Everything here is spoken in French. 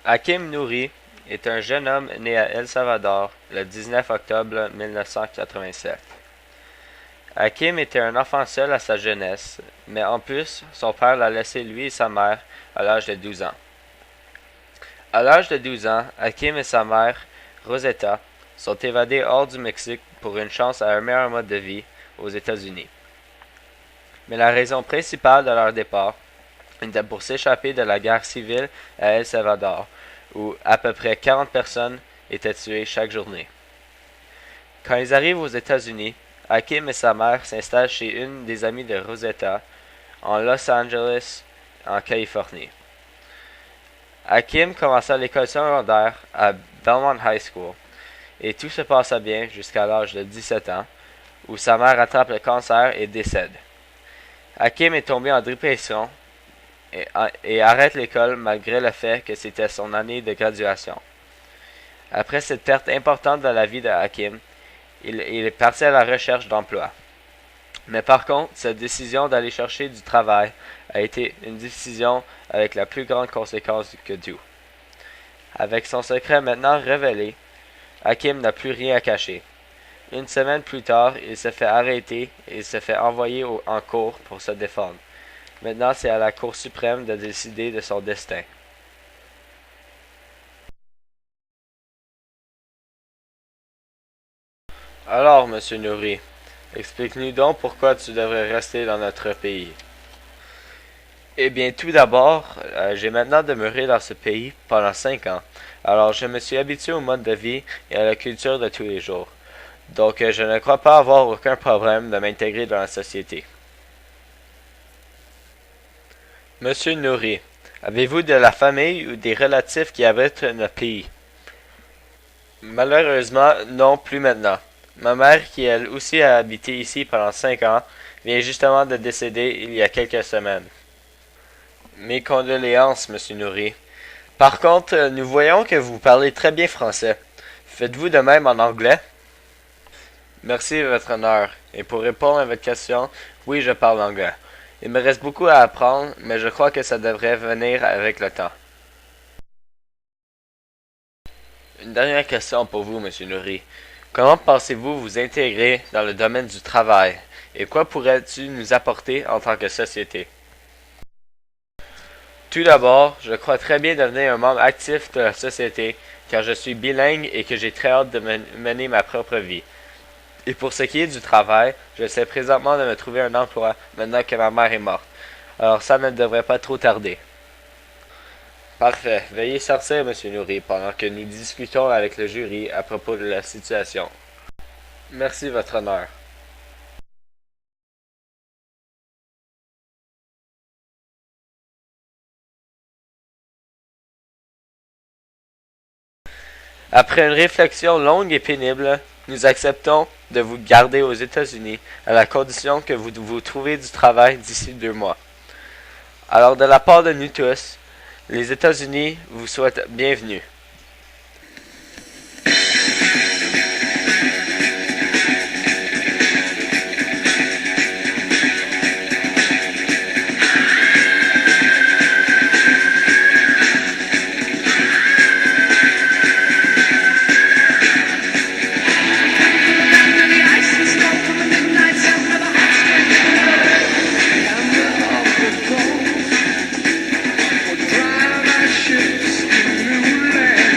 Hakim Nouri est un jeune homme né à El Salvador le 19 octobre 1987. Hakim était un enfant seul à sa jeunesse, mais en plus, son père l'a laissé lui et sa mère à l'âge de 12 ans. À l'âge de 12 ans, Hakim et sa mère, Rosetta, sont évadés hors du Mexique pour une chance à un meilleur mode de vie aux États-Unis. Mais la raison principale de leur départ était pour s'échapper de la guerre civile à El Salvador, où à peu près 40 personnes étaient tuées chaque journée. Quand ils arrivent aux États-Unis, Hakim et sa mère s'installent chez une des amies de Rosetta, en Los Angeles, en Californie. Hakim commença l'école secondaire à Belmont High School, et tout se passa bien jusqu'à l'âge de 17 ans, où sa mère attrape le cancer et décède. Hakim est tombé en dépression et arrête l'école malgré le fait que c'était son année de graduation. Après cette perte importante dans la vie de Hakim, il est parti à la recherche d'emploi. Mais par contre, cette décision d'aller chercher du travail a été une décision avec la plus grande conséquence que tout. Avec son secret maintenant révélé, Hakim n'a plus rien à cacher. Une semaine plus tard, il se fait arrêter et il se fait envoyer en cour pour se défendre. Maintenant, c'est à la Cour suprême de décider de son destin. Alors, monsieur Nouri, explique-nous donc pourquoi tu devrais rester dans notre pays. Eh bien, tout d'abord, j'ai maintenant demeuré dans ce pays pendant 5 ans. Alors, je me suis habitué au mode de vie et à la culture de tous les jours. Donc, je ne crois pas avoir aucun problème de m'intégrer dans la société. Monsieur Nouri, avez-vous de la famille ou des relatifs qui habitent notre pays? Malheureusement, non, plus maintenant. Ma mère, qui elle aussi a habité ici pendant 5 ans, vient justement de décéder il y a quelques semaines. Mes condoléances, monsieur Nouri. Par contre, nous voyons que vous parlez très bien français. Faites-vous de même en anglais? Merci, votre honneur. Et pour répondre à votre question, oui, je parle anglais. Il me reste beaucoup à apprendre, mais je crois que ça devrait venir avec le temps. Une dernière question pour vous, monsieur Nouri. Comment pensez-vous vous intégrer dans le domaine du travail? Et quoi pourrais-tu nous apporter en tant que société? Tout d'abord, je crois très bien devenir un membre actif de la société, car je suis bilingue et que j'ai très hâte de mener ma propre vie. Et pour ce qui est du travail, j'essaie présentement de me trouver un emploi maintenant que ma mère est morte. Alors ça ne devrait pas trop tarder. Parfait. Veuillez sortir, monsieur Nouri, pendant que nous discutons avec le jury à propos de la situation. Merci, votre honneur. Après une réflexion longue et pénible, nous acceptons de vous garder aux États-Unis à la condition que vous vous trouviez du travail d'ici 2 mois. Alors de la part de nous tous, les États-Unis vous souhaitent bienvenue.